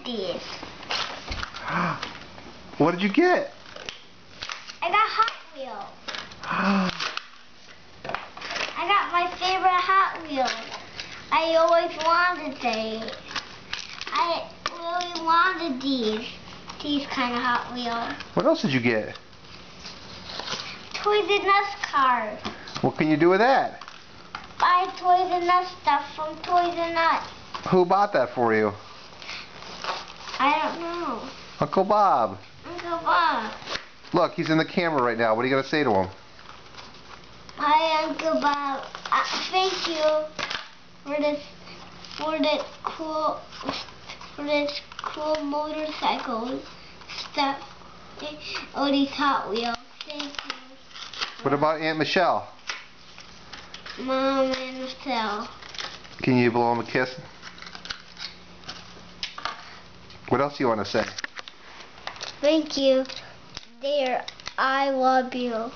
these. What did you get? I got Hot Wheels. I got my favorite Hot Wheels. I always wanted these. I really wanted these kind of Hot Wheels. What else did you get? Toys R Us cars. What can you do with that? Buy Toys R Us stuff from Toys R Us. Who bought that for you? I don't know. Uncle Bob. Uncle Bob. Look, he's in the camera right now. What are you going to say to him? Hi, Uncle Bob. Thank you for this cool motorcycle stuff. All these Hot Wheels. Thank you. What about Aunt Michelle? Mom and Michelle. Can you blow him a kiss? What else do you want to say? Thank you. Dear, I love you.